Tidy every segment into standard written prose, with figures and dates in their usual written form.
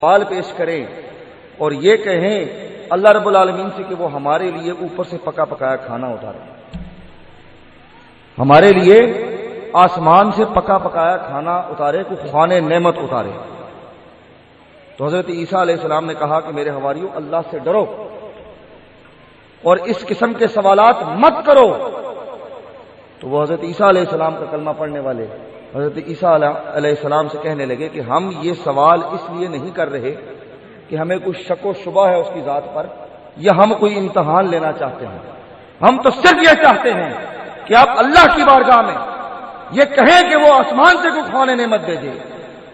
سوال پیش کریں اور یہ کہیں اللہ رب العالمین سے کہ وہ ہمارے لیے اوپر سے پکا پکایا کھانا اتارے، ہمارے لیے آسمان سے پکا پکایا کھانا اتارے، کو خوان نعمت اتارے، تو حضرت عیسیٰ علیہ السلام نے کہا کہ میرے حواریوں اللہ سے ڈرو اور اس قسم کے سوالات مت کرو۔ تو وہ حضرت عیسیٰ علیہ السلام کا کلمہ پڑھنے والے حضرت عیسیٰ علیہ السلام سے کہنے لگے کہ ہم یہ سوال اس لیے نہیں کر رہے کہ ہمیں کوئی شک و شبہ ہے اس کی ذات پر یا ہم کوئی امتحان لینا چاہتے ہیں، ہم تو صرف یہ چاہتے ہیں کہ آپ اللہ کی بارگاہ میں یہ کہیں کہ وہ آسمان سے کوئی خوان نعمت بھیجے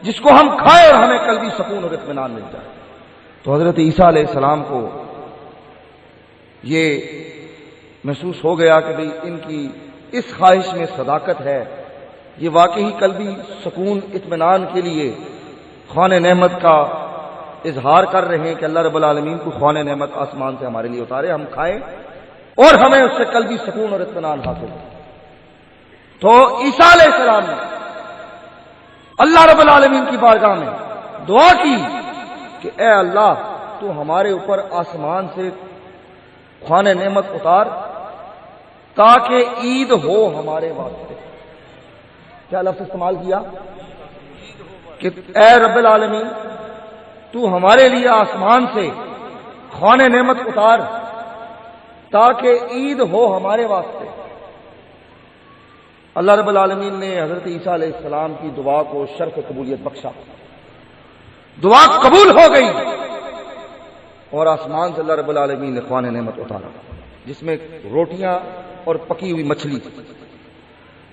جس کو ہم کھائے اور ہمیں قلبی سکون اور اطمینان مل جائے۔ تو حضرت عیسیٰ علیہ السلام کو یہ محسوس ہو گیا کہ بھئی ان کی اس خواہش میں صداقت ہے، یہ واقعی قلبی سکون اطمینان کے لیے خوان نعمت کا اظہار کر رہے ہیں کہ اللہ رب العالمین کو خوان نعمت آسمان سے ہمارے لیے اتارے، ہم کھائیں اور ہمیں اس سے قلبی سکون اور اطمینان حاصل ہو۔ تو عیسیٰ علیہ السلام نے اللہ رب العالمین کی بارگاہ میں دعا کی کہ اے اللہ تو ہمارے اوپر آسمان سے خوان نعمت اتار تاکہ عید ہو ہمارے واسطے۔ کیا لفظ استعمال کیا کہ اے رب العالمین تو ہمارے لیے آسمان سے خوان نعمت اتار تاکہ عید ہو ہمارے واسطے۔ اللہ رب العالمین نے حضرت عیسیٰ علیہ السلام کی دعا کو شرف قبولیت بخشا، دعا قبول ہو گئی اور آسمان سے اللہ رب العالمین نے خوان نعمت اتارا جس میں روٹیاں اور پکی ہوئی مچھلی۔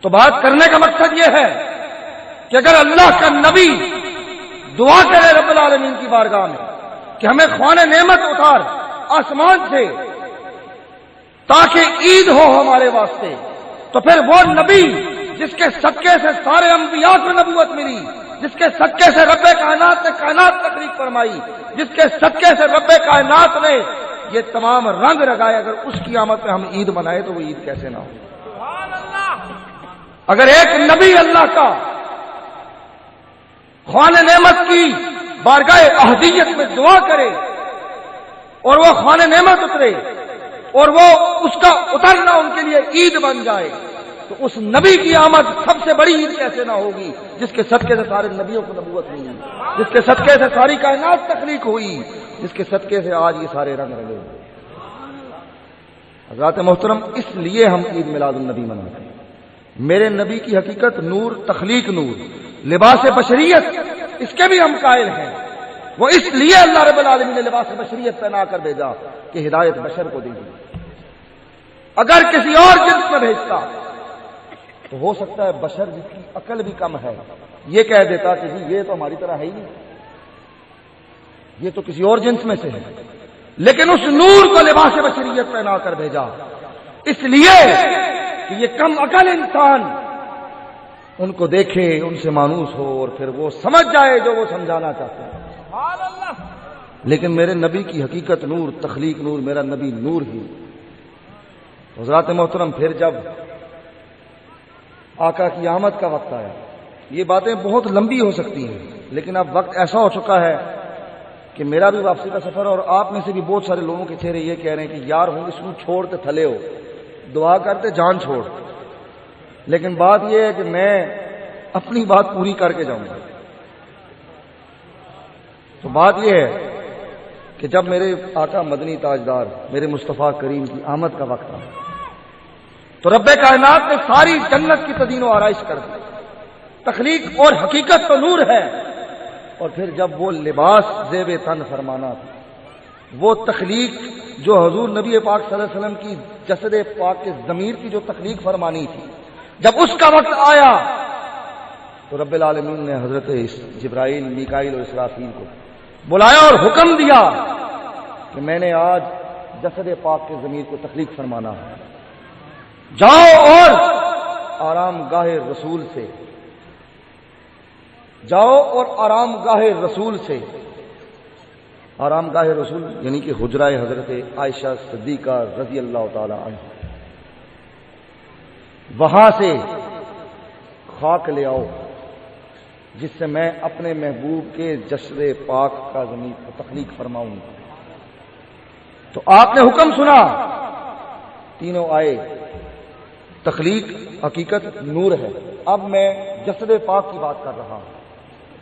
تو بات کرنے کا مقصد یہ ہے کہ اگر اللہ کا نبی دعا کرے رب العالمین کی بارگاہ میں کہ ہمیں خوان نعمت اتار آسمان سے تاکہ عید ہو ہمارے واسطے، تو پھر وہ نبی جس کے صدقے سے سارے انبیاء کو نبوت ملی، جس کے صدقے سے رب کائنات نے کائنات تخلیق فرمائی، جس کے صدقے سے رب کائنات نے یہ تمام رنگ رگائے، اگر اس کی آمد پہ ہم عید منائے تو وہ عید کیسے نہ ہو؟ اگر ایک نبی اللہ کا خوان نعمت کی بارگاہ احدیت میں دعا کرے اور وہ خوان نعمت اترے اور وہ اس کا اترنا ان کے لیے عید بن جائے، تو اس نبی کی آمد سب سے بڑی عید کیسے نہ ہوگی جس کے صدقے سے سارے نبیوں کو نبوت ملی، جس کے صدقے سے ساری کائنات تخلیق ہوئی، جس کے صدقے سے آج یہ سارے رنگ رنگے ہوئے۔ حضرات محترم، اس لیے ہم عید میلاد النبی مناتے ہیں۔ میرے نبی کی حقیقت نور، تخلیق نور، لباس بشریت، اس کے بھی ہم قائل ہیں۔ وہ اس لیے اللہ رب العالمین نے لباس بشریت پہنا کر بھیجا کہ ہدایت بشر کو دے دی۔ اگر کسی اور جنس میں بھیجتا تو ہو سکتا ہے بشر جس کی عقل بھی کم ہے یہ کہہ دیتا کہ جی یہ تو ہماری طرح ہے ہی نہیں، یہ تو کسی اور جنس میں سے ہے، لیکن اس نور کو لباس بشریت پہنا کر بھیجا اس لیے کہ یہ کم عقل انسان ان کو دیکھے، ان سے مانوس ہو اور پھر وہ سمجھ جائے جو وہ سمجھانا چاہتے ہیں۔ لیکن میرے نبی کی حقیقت نور، تخلیق نور، میرا نبی نور ہی۔ حضرات محترم، پھر جب آقا کی آمد کا وقت آیا، یہ باتیں بہت لمبی ہو سکتی ہیں لیکن اب وقت ایسا ہو چکا ہے کہ میرا بھی واپسی کا سفر اور آپ میں سے بھی بہت سارے لوگوں کے چہرے یہ کہہ رہے ہیں کہ یار ہوں اس کو چھوڑتے تھلے ہو، دعا کرتے جان چھوڑ، لیکن بات یہ ہے کہ میں اپنی بات پوری کر کے جاؤں گا۔ تو بات یہ ہے کہ جب میرے آقا مدنی تاجدار میرے مصطفیٰ کریم کی آمد کا وقت آیا تو رب کائنات نے ساری جنت کی تزئین و آرائش کر دی۔ تخلیق اور حقیقت تو نور ہے، اور پھر جب وہ لباس زیب تن فرمانا تھا، وہ تخلیق جو حضور نبی پاک صلی اللہ علیہ وسلم کی جسد پاک کے ضمیر کی جو تخلیق فرمانی تھی، جب اس کا وقت آیا تو رب العالمین نے حضرت جبرائیل، میکائیل اور اسرافیل کو بلایا اور حکم دیا کہ میں نے آج جسد پاک کے ضمیر کو تخلیق فرمانا ہے، جاؤ اور آرام گاہ رسول سے جاؤ اور آرام گاہ رسول سے، آرام گاہ رسول یعنی کہ حجرہ حضرت عائشہ صدیقہ رضی اللہ تعالی عنہ، وہاں سے خاک لے آؤ جس سے میں اپنے محبوب کے جسد پاک کا زمین کو تخلیق فرماؤں گا۔ تو آپ نے حکم سنا، تینوں آئے۔ تخلیق حقیقت نور ہے۔ اب میں جسد پاک کی بات کر رہا ہوں،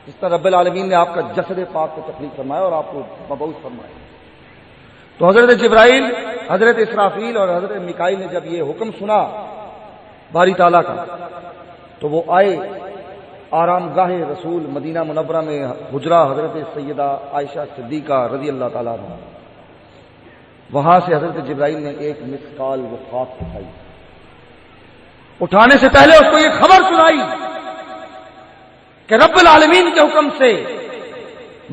جس طرح رب العالمین نے آپ کا جسد پاک کو تخلیق فرمایا اور آپ کو مبعوث فرمایا۔ تو حضرت جبرائیل، حضرت اسرافیل اور حضرت میکائیل نے جب یہ حکم سنا باری تعالیٰ کا، تو وہ آئے آرام گاہ رسول مدینہ منورہ میں، حجرہ حضرت سیدہ عائشہ صدیقہ رضی اللہ تعالیٰ عنہ۔ وہاں سے حضرت جبرائیل نے ایک مسکال وہ خاک اٹھائی، اٹھانے سے پہلے اس کو یہ خبر سنائی کہ رب العالمین کے حکم سے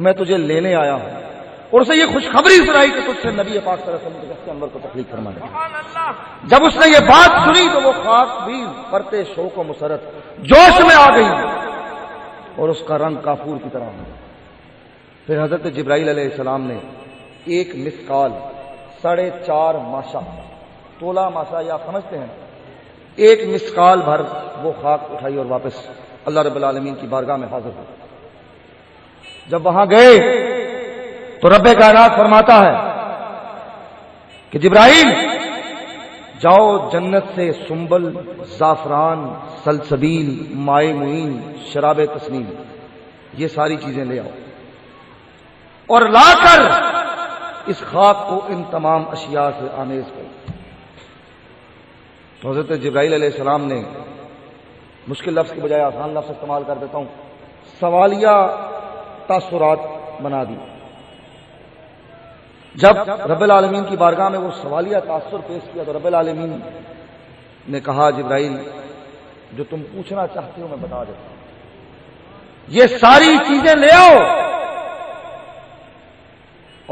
میں تجھے لینے آیا ہوں، اور اسے یہ خوشخبری سنائی کہ تجھ سے نبی پاک صلی اللہ علیہ وسلم کے جسد انور کو تخلیق فرمانے۔ جب اس نے یہ بات سنی تو وہ خاک بھی فرتے شوق و مسرت جوش میں آ گئی اور اس کا رنگ کافور کی طرح ہو۔ پھر حضرت جبرائیل علیہ السلام نے ایک مسکال 4.5 ماشا، تولہ ماشا یہ آپ سمجھتے ہیں، ایک مسکال بھر وہ خاک اٹھائی اور واپس اللہ رب العالمین کی بارگاہ میں حاضر ہو۔ جب وہاں گئے تو رب کائنات فرماتا ہے کہ جبرائیل جاؤ جنت سے سنبل، زعفران، سلسبیل، مائے معین، شراب تسنیم، یہ ساری چیزیں لے آؤ اور لا کر اس خاک کو ان تمام اشیاء سے آمیز کرو۔ تو حضرت جبرائیل علیہ السلام نے مشکل لفظ کی بجائے آسان لفظ استعمال کر دیتا ہوں، سوالیہ تاثرات بنا دی۔ جب رب العالمین کی بارگاہ میں وہ سوالیہ تاثر پیش کیا تو رب العالمین نے کہا جبرائیل جو تم پوچھنا چاہتے ہو میں بتا دیتا ہوں، یہ ساری چیزیں لے آؤ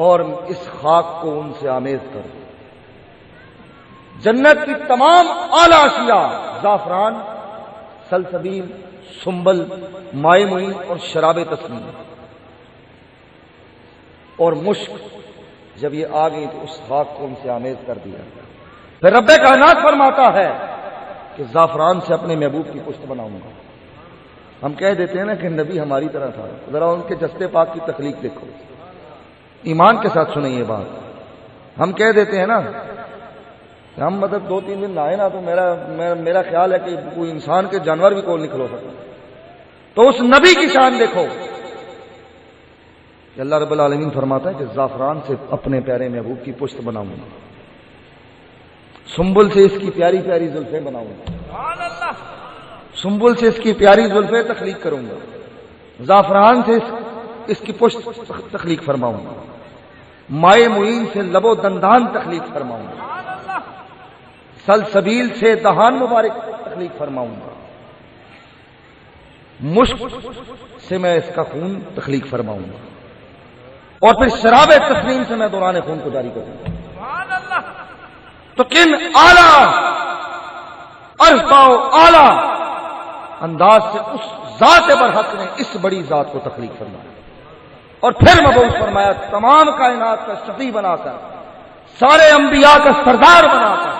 اور اس خاک کو ان سے آمیز کرو۔ جنت کی تمام اعلی اشیاء، زعفران، سلسبیل، سنبل، مائے معین اور شراب تسنیم اور مشک، جب یہ آ گئی تو اس خاک کو ان سے آمیز کر دیا۔ پھر رب کائنات فرماتا ہے کہ زعفران سے اپنے محبوب کی پشت بناؤں گا۔ ہم کہہ دیتے ہیں نا کہ نبی ہماری طرح تھا، ذرا ان کے جسد پاک کی تخلیق دیکھو، ایمان کے ساتھ سنیں یہ بات۔ ہم کہہ دیتے ہیں نا کہ ہم مطلب 2-3 دن نہائے نا تو میرا خیال ہے کہ کوئی انسان کے جانور بھی کول نہیں کھلو سکتا۔ تو اس نبی کی شان دیکھو کہ اللہ رب العالمین فرماتا ہے کہ زعفران سے اپنے پیارے محبوب کی پشت بناؤں گا، سنبل سے اس کی پیاری پیاری زلفیں بناؤں گا، سنبل سے اس کی پیاری زلفیں تخلیق کروں گا، زعفران سے اس کی پشت تخلیق فرماؤں گا، مائے معین سے لب و دندان تخلیق فرماؤں گا، سلسبیل سے دہان مبارک تخلیق فرماؤں گا، مشک سے میں اس کا خون تخلیق فرماؤں گا، اور پھر شراب تسنیم سے میں دوران خون کو جاری کروں گا۔ تو کن اعلیٰ ارفع و اعلیٰ انداز سے اس ذات برحق نے اس بڑی ذات کو تخلیق فرمایا اور پھر مبعوث فرمایا، تمام کائنات کا شفیع بنا کر، سارے انبیاء کا سردار بنا کر،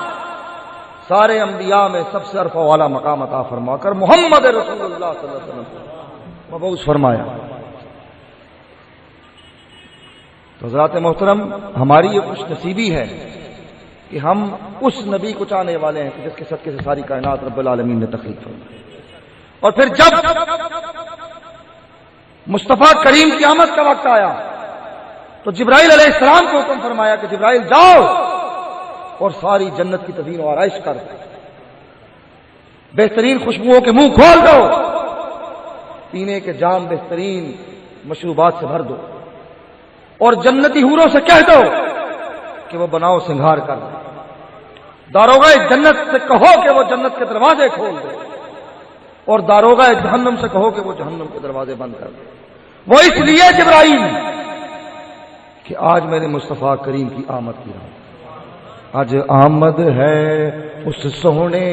سارے انبیاء میں سب سے ارفع و اعلیٰ مقام عطا فرما کر محمد رسول اللہ صلی اللہ علیہ وسلم کو مبعوث فرمایا۔ تو حضرات محترم، ہماری یہ خوش نصیبی ہے کہ ہم اس نبی کو چاہنے والے ہیں جس کے صدقے سے ساری کائنات رب العالمین نے تخلیق فرمائی۔ اور پھر جب مصطفیٰ کریم کی آمد کا وقت آیا تو جبرائیل علیہ السلام کو حکم فرمایا کہ جبرائیل جاؤ اور ساری جنت کی تزئین و آرائش کر، بہترین خوشبوؤں کے منہ کھول دو، پینے کے جام بہترین مشروبات سے بھر دو، اور جنتی حوروں سے کہہ دو کہ وہ بناؤ سنگھار کر دے، داروغہ جنت سے کہو کہ وہ جنت کے دروازے کھول دے، اور داروغہ جہنم سے کہو کہ وہ جہنم کے دروازے بند کر دے۔ وہ اس لیے جبرائیل کہ آج میرے مصطفیٰ کریم کی آمد کی رات، اج آمد ہے اس سونے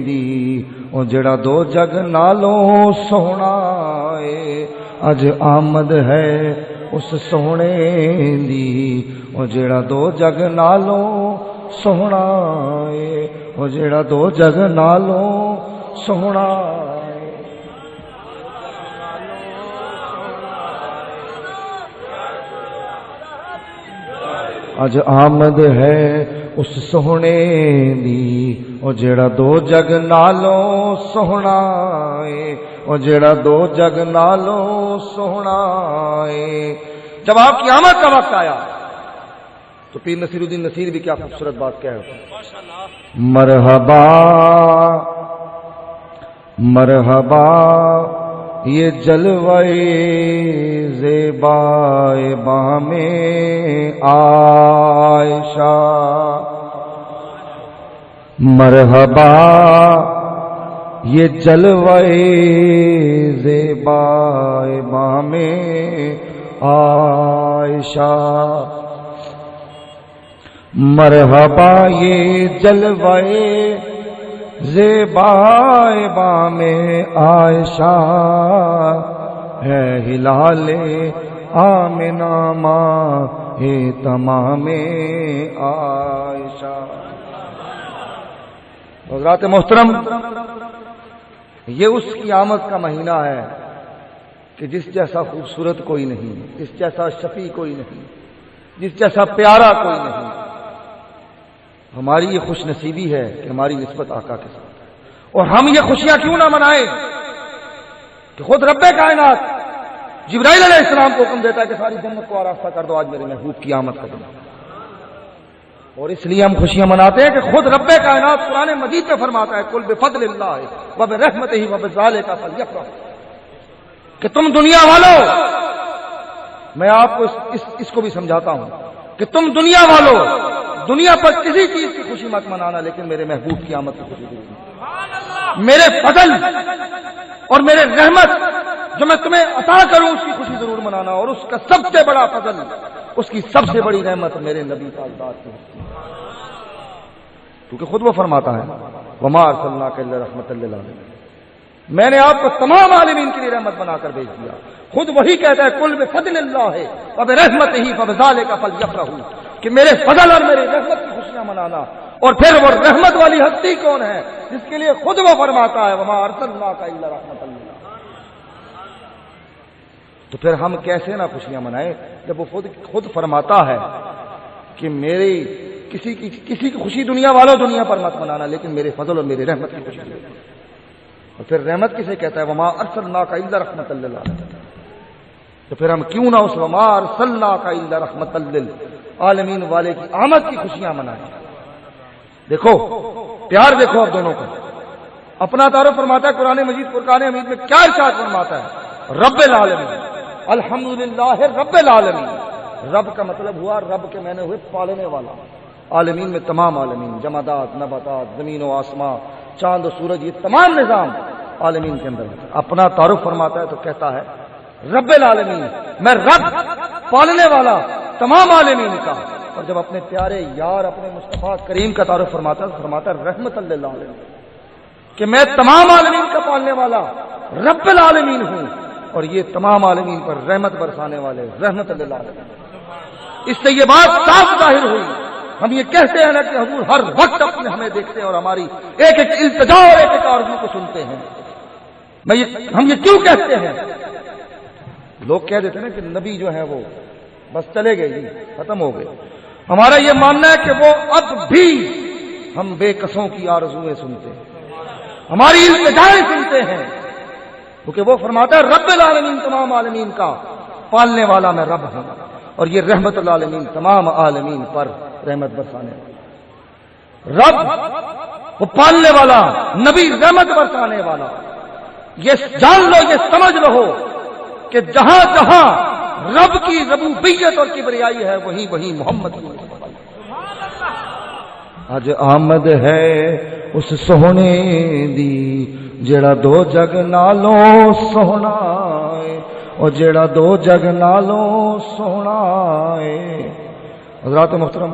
دی او جڑا دو جگ نالوں سونا اے، اج آمد ہے اس سونے دی او جڑا دو جگ نالوں سونا اے، او جڑا دو جگ نالوں سونا اے۔ اج آمد ہے اس سوہنے دی او جیڑا دو جگ نالوں سوہنا ہے، او جیڑا دو جگ نالوں سوہنا ہے۔ جب آپ کی آمد کا وقت آیا تو پیر نصیر الدین نصیر بھی کیا خوبصورت بات کہہ رہے ہیں، مرحبا مرحبا یہ جلوے زیبائے بام عائشہ، مرحبا یہ جلوے زیبائے بام عائشہ، مرحبا یہ جلوے زیبائے بام عائشہ، ہے ہلال آمنہ ماہ تمام عائشہ۔ حضرات محترم، یہ اس کی آمد کا مہینہ ہے کہ جس جیسا خوبصورت کوئی نہیں، جس جیسا شفیع کوئی نہیں، جس جیسا پیارا کوئی نہیں۔ ہماری یہ خوش نصیبی ہے کہ ہماری نسبت آقا کے ساتھ ہے، اور ہم یہ خوشیاں کیوں نہ منائیں کہ خود رب کائنات جبرائیل علیہ السلام کو حکم دیتا ہے کہ ساری جنت کو آراستہ کر دو، آج میرے محبوب کی آمد کا دن ہے۔ اور اس لیے ہم خوشیاں مناتے ہیں کہ خود رب کائنات قرآن مجید میں فرماتا ہے قل بفضل اللہ وبرحمتہ وبذلک فلیفرحوا، کہ تم دنیا والوں، میں آپ کو اس کو بھی سمجھاتا ہوں کہ تم دنیا والوں دنیا پر کسی چیز کی خوشی مت منانا، لیکن میرے محبوب کی آمد کی خوشی ضرور منانا۔ میرے فضل اور میرے رحمت جو میں تمہیں عطا کروں اس کی خوشی ضرور منانا، اور اس کا سب سے بڑا فضل، اس کی سب سے بڑی رحمت میرے نبی کا ذات کی ہوتی ہے، کیونکہ خود وہ فرماتا ہے وما ارسلناک الا رحمۃ للعالمین، میں نے آپ کو تمام عالمین کے لیے رحمت بنا کر بھیج دیا۔ خود وہی کہتا ہے قل بفضل اللہ وبرحمتہ فبذلک فلیفرحوا، کہ میرے فضل اور میری رحمت کی خوشیاں منانا۔ اور پھر وہ رحمت والی ہستی کون ہے جس کے لیے خود وہ فرماتا ہے وما ارسلناک الا رحمۃ للعالمین۔ تو پھر ہم کیسے نہ خوشیاں منائیں جب وہ خود فرماتا ہے کہ میری کسی کی خوشی دنیا والوں دنیا پر مت منانا، لیکن میرے فضل اور میری رحمت کی خوشی۔ اور پھر رحمت کسے کہتا ہے وما ارسلناک الا رحمۃ للعالمین، تو پھر ہم کیوں نہ اس وما ارسلناک الا رحمۃ للعالمین والے کی آمد کی خوشیاں منائیں۔ دیکھو پیار، دیکھو اب دونوں کو اپنا تعارف فرماتا ہے قرآن مجید فرقان حمید میں کیا ارشاد فرماتا ہے، رب العالمین الحمدللہ رب العالمین۔ رب کا مطلب ہوا رب کے معنی ہوئے پالنے والا، عالمین میں تمام عالمین، جمادات، نباتات، زمین و آسمان، چاند و سورج، یہ تمام نظام عالمین کے اندر ہے۔ اپنا تعارف فرماتا ہے تو کہتا ہے رب العالمین، میں رب پالنے والا تمام عالمین کا۔ اور جب اپنے پیارے یار اپنے مصطفیٰ کریم کا تعارف فرماتا ہے تو فرماتا ہے رحمت للعالمین، کہ میں تمام عالمین کا پالنے والا رب العالمین ہوں، اور یہ تمام عالمین پر رحمت برسانے والے رحمت للعالمین۔ اس سے یہ بات صاف ظاہر ہوئی، ہم یہ کہتے ہیں نا کہ حضور ہر وقت اپنے ہمیں دیکھتے ہیں اور ہماری ایک ایک التجا اور ایک ایک آرزو کو سنتے ہیں۔ ہم یہ کیوں کہتے ہیں؟ لوگ کہہ دیتے ہیں نا کہ نبی جو ہے وہ بس چلے گئے جی، ختم ہو گئے۔ ہمارا یہ ماننا ہے کہ وہ اب بھی ہم بے کسوں کی آرزویں سنتے ہیں، ہماری التجائیں سنتے ہیں، کیونکہ وہ فرماتا ہے رب العالمین تمام عالمین کا پالنے والا میں رب ہوں، اور یہ رحمت العالمین تمام عالمین پر رحمت برسانے والا رب، وہ پالنے والا نبی رحمت برسانے والا۔ یہ جان لو، یہ سمجھ لو کہ جہاں جہاں رب کی ربوبیت اور کبریائی ہے وہیں وہیں محمد کی ربوبیت۔ آج آمد ہے اس سونے دی جڑا دو جگ نالوں سونا ہے، اور جڑا دو جگ نالوں سونا ہے۔ حضرات محترم،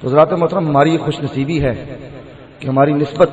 تو حضرات محترم، ہماری خوش نصیبی ہے کہ ہماری نسبت